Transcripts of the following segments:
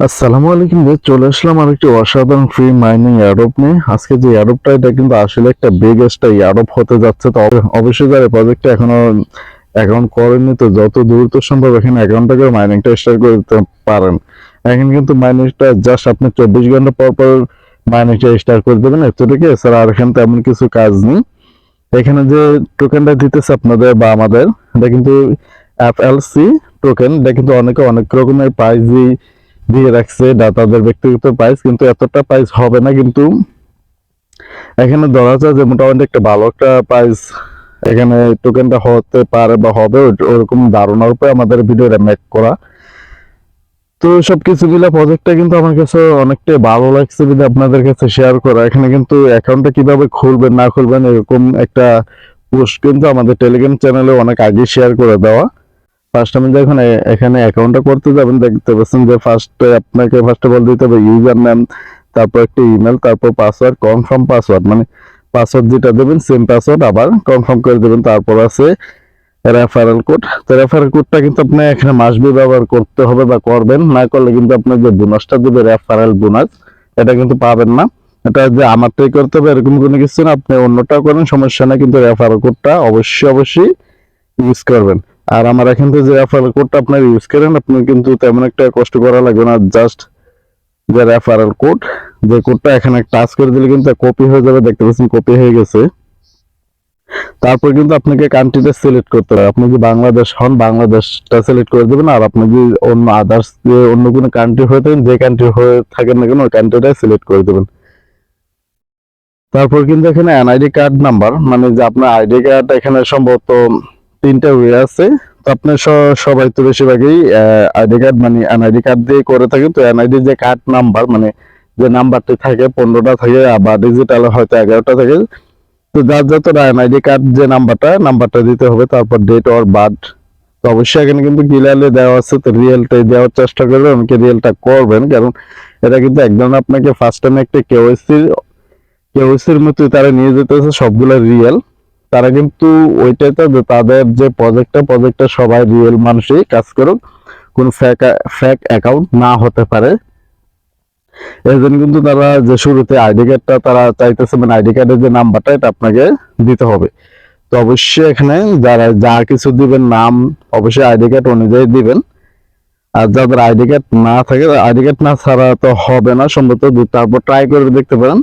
আসসালামু আলাইকুম চলে আসলাম আরেকটি অসাধারণ ফ্রি মাইনিং এয়ারড্রপ নিয়ে। আজকে যে এয়ারড্রপটা এটা কিন্তু আসলে একটা বিগেস্ট এয়ারড্রপ হতে যাচ্ছে। তো অবশ্যই যারা প্রজেক্টটা এখনো অ্যাকাউন্ট করেননি, তো যত দ্রুত সম্ভব এখানে অ্যাকাউন্টটা করে মাইনিংটা স্টার্ট করে দিতে পারেন। এখন কিন্তু মাইনিংটা জাস্ট আপনি 24 ঘন্টা পর পর মাইনিংটা স্টার্ট করে দেবেন, এতটুকু। এছাড়া আর এখানে তেমন কিছু কাজ নেই। এখানে যে টোকেনটা দিতেছে আপনাদের বা আমাদের, এটা কিন্তু FLC টোকেন। এটা কিন্তু অনেকে অনেক রকমের প্রাইস দিয়ে রাখছে, তাদের ব্যক্তিগত প্রাইস, কিন্তু এতটা প্রাইস হবে না। কিন্তু এখানে ধরা যায় যে মোটামুটি একটা ভালো একটা প্রাইস এখানে টোকেনটা হতে পারে বা হবে, ওরকম ধারণার উপরে আমাদের ভিডিওটা মেক করা। তো সবকিছু মিলে প্রজেক্টটা কিন্তু আমার কাছে অনেকটাই ভালো লাগছে যদি আপনাদের কাছে শেয়ার করা। এখানে কিন্তু অ্যাকাউন্টটা কিভাবে খুলবেন না খুলবেন এরকম একটা পোস্ট কিন্তু আমাদের টেলিগ্রাম চ্যানেলে অনেক আগে শেয়ার করে দেওয়া। ফার্স্ট আমি যখন এখানে অ্যাকাউন্টটা করতে যাবেন, দেখতে পাচ্ছেন যে আপনাকে ফার্স্ট অফ অল দিতে হবে ইউজার নেম, তারপর একটা ইমেল, তারপর পাসওয়ার্ড, কনফার্ম পাসওয়ার্ড, মানে পাসওয়ার্ড যেটা দেবেন সেম পাসওয়ার্ড আবার কনফার্ম করে দেবেন। তারপর আছে রেফারেল কোড। তো রেফারেল কোডটা কিন্তু আপনি এখানে মাসবি ব্যবহার করতে হবে বা করবেন, না করলে কিন্তু আপনার যে বোনাসটা দেবে রেফারেল বোনাস, এটা কিন্তু পাবেন না। এটা যে আমারটাই করতে হবে এরকম কোনো কিছু না, আপনি অন্যটাও করেন সমস্যা না, কিন্তু রেফারেল কোডটা অবশ্যই ইউজ করবেন। আর আমার এখান থেকে যে রেফারেল কোডটা আপনার ইউজ করেন, আপনি কিন্তু তেমন একটা কষ্ট করা লাগবে না। জাস্ট যে রেফারেল কোড, যে কোডটা এখানে টাচ করে দিলে কিন্তু কপি হয়ে যাবে। দেখতে পাচ্ছেন কপি হয়ে গেছে। তারপর কিন্তু আপনাকে কান্ট্রিটা সিলেক্ট করতে হবে। আপনি যদি বাংলাদেশ হন, বাংলাদেশটা সিলেক্ট করে দেবেন। আর আপনি যদি অন্য আদার্স অন্য কোনো কান্ট্রি হয়ে থাকেন, যে কান্ট্রি হয়ে থাকেন না কেন ওই কান্ট্রিটা সিলেক্ট করে দেবেন। তারপর কিন্তু এখানে এনআইডি কার্ড নাম্বার, মানে যে আপনার আইডি কার্ড, এখানে সম্ভবত 3টা ওয়ে আছে। তো আপনি সবাই তো বেশিরভাগই আইডি কার্ড মানে এনআইডি কার্ড দিয়ে করে থাকে। তো এনআইডি যে কার্ড নাম্বার, মানে যে নাম্বারটি থাকে 15টা থাকে, আবার ডিজিটাল হয়তো 11টা থাকে। তো যার যত এনআইডি কার্ড যে নাম্বারটা দিতে হবে। তারপর ডেট অর বার্থ। তো অবশ্যই এখানে কিন্তু ক্লিয়ারলি দেওয়া আছে, তো রিয়েলটাই দেওয়ার চেষ্টা করবেন, অনেকে রিয়েলটা করবেন, কারণ এটা কিন্তু একদম আপনাকে ফার্স্ট টাইম একটা কেওয়াইসির মতো তারা নিয়ে যেতেছে সবগুলো রিয়েল। তারা কিন্তু ওইটাতে তাদের যে প্রজেক্টটা সবাই রিয়েল মানুষই কাজ করুক, কোন ফেক অ্যাকাউন্ট না হতে পারে। এই জন্য কিন্তু তারা যে শুরুতে আইডি কার্ডটা তারা চাইতেছে, মানে আইডি কার্ডের যে নাম্বারটা এটা আপনাকে দিতে হবে। তো অবশ্যই এখানে যারা যা কিছু দিবেন নাম অবশ্যই আইডি কার্ড অনুযায়ী দিবেন। আর যাদের আইডি কার্ড না থাকে, আইডি কার্ড না ছাড়া তো হবে না সম্ভবত, তারপর ট্রাই করে দেখতে পারেন।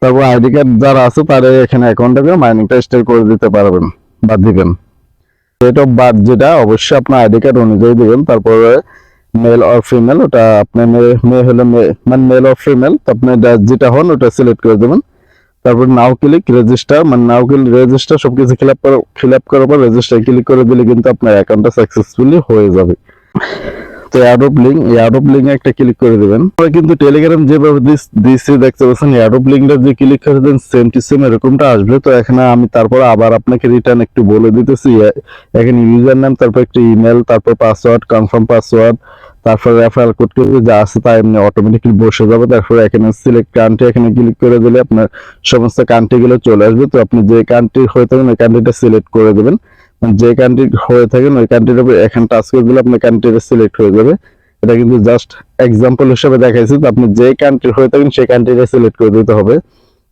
তারপর আইডি কার্ড যারা আছে তারা এখানে অ্যাকাউন্টটাকে মাইনিংটা স্টার্ট করে দিতে পারবেন বা দিবেন। ডেট অফ বার্থ যেটা অবশ্যই আপনার আইডি কার্ড অনুযায়ী দিবেন। তারপরে মেল অর ফিমেল, ওটা আপনি মেয়ে হলে মানে মেল অর ফিমেল, তো আপনি যেটা হন ওটা সিলেক্ট করে দেবেন। তারপর নাও ক্লিক রেজিস্টার, মানে নাও ক্লিক রেজিস্টার, সবকিছু ফিল আপ করার পর রেজিস্টার ক্লিক করে দিলে কিন্তু আপনার অ্যাকাউন্টটা সাকসেসফুলি হয়ে যাবে। তো এয়ারড্রপ লিঙ্ক একটা ক্লিক করে দিবেন। কিন্তু টেলিগ্রাম যেভাবে দিচ্ছি দেখতে পাচ্ছেন, এয়ারড্রপ লিঙ্কটা যে ক্লিক করে দেন সেম টু সেম এরকমটা আসবে। তো এখানে আমি তারপর আবার আপনাকে রিটার্ন একটু বলে দিতেছি। এখানে ইউজার নাম, তারপর একটা ইমেল, তারপর পাসওয়ার্ড, কনফার্ম পাসওয়ার্ড, তারপর রেফারেল কোড যা আছে তা এমনি অটোমেটিকলি বসে যাবে। তারপর এখানে সিলেক্ট কান্ট্রি, এখানে ক্লিক করে দিলে আপনার সমস্ত কান্ট্রিগুলো চলে আসবে। তো আপনি যে কান্ট্রি হয়ে থাকেন ওই কান্ট্রিটা সিলেক্ট করে দেবেন। যে কান্ট্রি হয়ে থাকেন ওই কান্ট্রির উপর এখানে টাচ করে দিলে আপনার কান্ট্রিটা সিলেক্ট হয়ে যাবে। এটা কিন্তু জাস্ট এক্সাম্পল হিসেবে দেখাইছি। তো আপনি যে কান্ট্রি হয়ে থাকেন সেই কান্ট্রিটা সিলেক্ট করে দিতে হবে।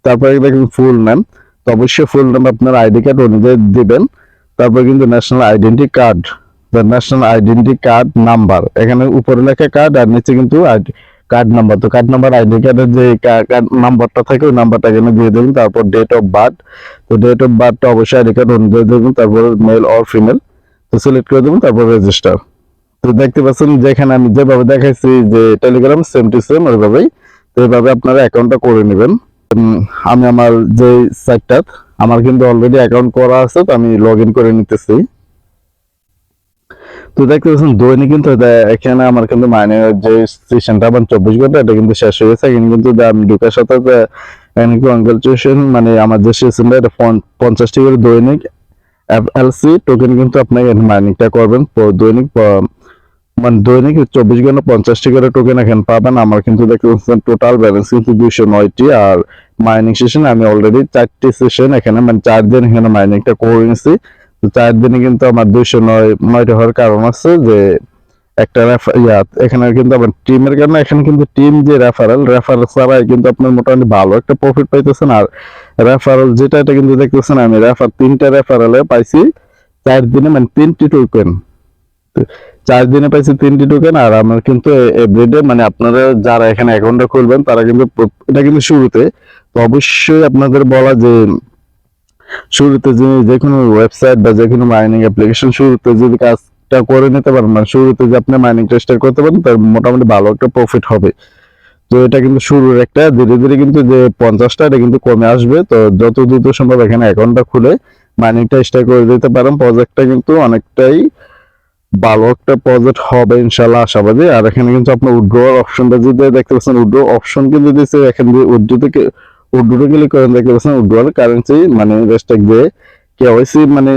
তারপরে দেখেন ফুল নাম, তো অবশ্যই ফুল নাম আপনার আইডি কার্ড অনুযায়ী দিবেন। তারপর কিন্তু ন্যাশনাল আইডেন্টি কার্ড নাম্বার, এখানে উপরে লেখা কার্ড আর নিচে কিন্তু কার্ড নাম্বার। তো কার্ড নাম্বার আইডি কার্ডের যে কার্ড নাম্বারটা থাকে ওই নাম্বারটা এখানে দিয়ে দেবেন। তারপর ডেট অফ বার্থ, তো ডেট অফ বার্থটা অবশ্যই আইডি কার্ড অনুযায়ী দেবেন। তারপর মেল অর ফিমেল, তো সিলেক্ট করে দেবেন। তারপর রেজিস্টার। তো দেখতে পাচ্ছেন যেখানে আমি যেভাবে দেখাইছি যে টেলিগ্রাম সেম টু সেম ওইভাবেই, তো এইভাবে আপনারা অ্যাকাউন্টটা করে নেবেন। আমি আমার যে সাইটটা আমার কিন্তু অলরেডি অ্যাকাউন্ট করা আছে, তো আমি লগ ইন করে নিতেছি। তো দেখতে পাচ্ছেন দৈনিক কিন্তু এখানে আমার কিন্তু মাইনের যে সেশনটা 24 ঘন্টা এটা কিন্তু শেষ হয়ে গেছে। এখানে কিন্তু আমি ঢুকার সাথে কনগ্রাচুলেশন, মানে আমার যে সেশনটা এটা 50টি করে দৈনিক FLC টোকেন কিন্তু আপনি মাইনিংটা করবেন দৈনিক, মানে দৈনিক 24 ঘন্টা 50টি করে টোকেন এখানে পাবেন। আমার কিন্তু দেখতে পাচ্ছেন টোটাল ব্যালেন্স কিন্তু 209টি। আর মাইনিং সেশন আমি অলরেডি 4টি সেশন এখানে, মানে 4 দিন এখানে মাইনিংটা করে নিয়েছি। তো 4 দিনে কিন্তু আমার 209টা হওয়ার কারণ আছে যে একটা এখানে কিন্তু আবার টিমের কারণে এখানে কিন্তু টিম যে রেফারেল ছাড়াই কিন্তু আপনার মোটামুটি ভালো একটা প্রফিট পাইতেছেন। আর রেফারেল যেটা এটা কিন্তু দেখতেছেন আমি তিনটা রেফারেলে পাইছি 4 দিনে, মানে 3টি টোকেন, 4 দিনে পাইছি 3টি টোকেন। আর আমার কিন্তু এভরিডে, মানে আপনারা যারা এখানে অ্যাকাউন্টটা খুলবেন তারা কিন্তু এটা কিন্তু শুরুতে, তো অবশ্যই আপনাদের বলা যে শুরুতে যে কোনো ওয়েবসাইট বা যে কোনো মাইনিং অ্যাপ্লিকেশন শুরুতে যদি কাজটা করে নিতে পারেন, মানে শুরুতে যে আপনি মাইনিংটা স্টার্ট করতে পারেন, তার মোটামুটি ভালো একটা প্রফিট হবে। তো এটা কিন্তু শুরুর একটা, ধীরে ধীরে কিন্তু যে 50টা এটা কিন্তু কমে আসবে। তো যত দ্রুত সম্ভব এখানে অ্যাকাউন্টটা খুলে মাইনিংটা স্টার্ট করে দিতে পারেন। প্রজেক্টটা কিন্তু অনেকটাই ভালো একটা প্রজেক্ট হবে ইনশাল্লাহ, আশাবাদী। আর এখানে কিন্তু আপনার উইথড্রয়াল অপশনটা যদি দেখতে পাচ্ছেন, উইথড্র অপশন কিন্তু দিচ্ছে এখানে দিয়ে উইথড্রোতে ক্লিক করেন, দেখতে পাচ্ছেন উইথড্রয়াল কারেন্সি মানে রেস্ট্রিক্ট দিয়ে কেওয়াইসি, মানে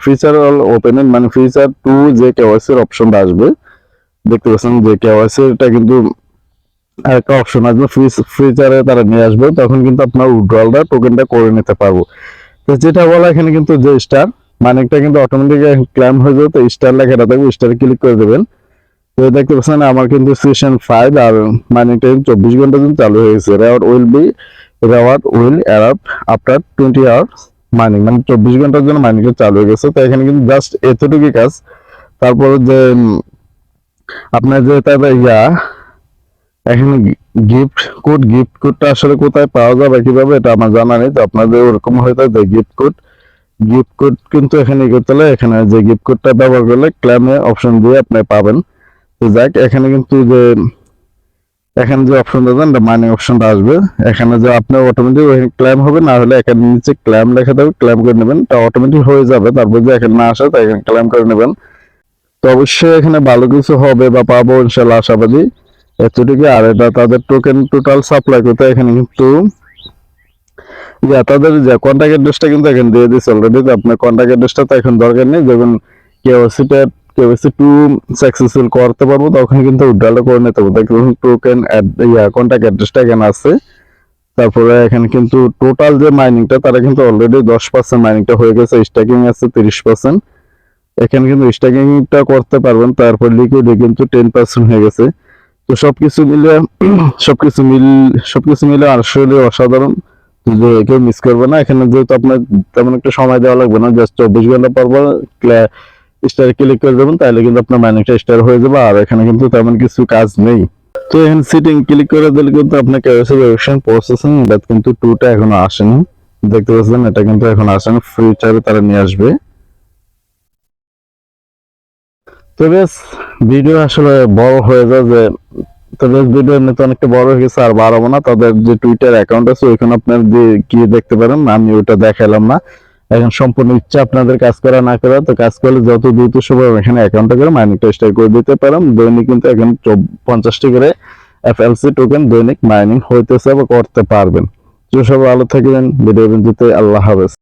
ফিচার অল ওপেন, মানে ফিচার টু যে কেওয়াইসি এর অপশনটা আসবে, দেখতে পাচ্ছেন যে কেওয়াইসি এটা কিন্তু একটা অপশন আসবে ফিচারে তারা নিয়ে আসবে, তখন কিন্তু আপনার উইথড্রয়ালটা টোকেনটা করে নিতে পারবো। তো যেটা বলা এখানে কিন্তু যে স্টার মানিকটা কিন্তু অটোমেটিক ক্লাইম হয়ে যাবে। তো স্টার লেখাটা থাকবে, স্টারে ক্লিক করে দেবেন। তো দেখতে পাচ্ছেন আমার কিন্তু সেশন 5 আর মানিকটা 24 ঘন্টা জন্য চালু হয়ে গেছে। Reward will arrive after 20 hours mining, মানে 24 ঘন্টার জন্য মাইনিংটা চালু হয়ে গেছে। তো এখানে কিন্তু জাস্ট এতটুকুই কাজ। তারপরে যে আপনার যে তারপরে এখানে গিফট কোডটা আসলে কোথায় পাওয়া যাবে কিভাবে এটা আমার জানা নেই। তো আপনাদের ওরকম হয়ে থাকে গিফট কোড কিন্তু এখানে করতে হলে এখানে যে গিফট কোডটা ব্যবহার করলে ক্লেমে অপশন দিয়ে আপনি পাবেন। তো যাক, এখানে কিন্তু যে এখানে যে অপশনটা দেন মাইনিং অপশনটা আসবে, এখানে যে আপনার অটোমেটিক ক্লেম হবে, না হলে এখানে নিচে ক্লেম লেখা থাকবে, ক্লেম করে নেবেন, তা অটোমেটিক হয়ে যাবে। তারপর যে এখানে না আসে তাই এখানে ক্লেম করে নেবেন। তো অবশ্যই এখানে ভালো কিছু হবে বা পাবো ইনশাল্লাহ, আশাবাদী এতটুকু। আর এটা তাদের টোকেন টোটাল সাপ্লাই করতে এখানে কিন্তু তাদের যে কন্ট্যাক্ট অ্যাড্রেসটা কিন্তু এখানে দিয়ে দিচ্ছে অলরেডি। তো আপনার কন্ট্যাক্ট অ্যাড্রেসটা তো এখন দরকার নেই, যখন কেওয়াইসি টু সাকসেসফুল করতে পারবো তখন কিন্তু উইথড্রলটা করে নিতে পারবো। দেখুন টোকেন কন্ট্যাক্ট অ্যাড্রেসটা এখানে আছে। তারপরে এখানে কিন্তু টোটাল যে মাইনিংটা তারা কিন্তু অলরেডি 10% মাইনিংটা হয়ে গেছে, স্ট্যাকিং আছে 30%। এখানে কিন্তু স্ট্যাকিংটা করতে পারবেন। তারপর লিকুইডে কিন্তু 10% হয়ে গেছে। তো সবকিছু মিলে আসলে অসাধারণ, যে কেউ মিস করবে না। এখানে যেহেতু আপনার তেমন একটা সময় দেওয়া লাগবে না, জাস্ট 24 ঘন্টা পর পর স্টার ক্লিক করে দেবেন, তাহলে কিন্তু আপনার মাইনিংটা স্টার হয়ে যাবে। আর এখানে কিন্তু তেমন কিছু কাজ নেই। তো এখানে সিটিং ক্লিক করে দিলে কিন্তু আপনার কেওয়াইসি ভেরিফিকেশন প্রসেসিং এটা কিন্তু 2টা এখনো আসেনি, দেখতে পাচ্ছেন এটা কিন্তু এখন আসেনি, ফিউচারে তারা নিয়ে আসবে। তো বেশ ভিডিও আসলে বড় হয়ে যায় যে, তো বেশ ভিডিও এমনিতে অনেকটা বড় হয়ে গেছে, আর বাড়াবো না। তাদের যে টুইটার অ্যাকাউন্ট আছে ওইখানে আপনার গিয়ে দেখতে পারেন, আমি ওইটা দেখালাম না। এখন সম্পূর্ণ ইচ্ছা আপনাদের কাজ করা না করা। তো কাজ করলে যত দ্রুত সম্ভব এখানে অ্যাকাউন্টটা করে মাইনিংটা স্টার্ট করে দিতে পারেন। দৈনিক কিন্তু এখন 50টি করে FLC টোকেন দৈনিক মাইনিং হইতেছে বা করতে পারবেন। তো সবাই ভালো থাকবেন, ভিডিও বিন্দুতে আল্লাহ হাফেজ।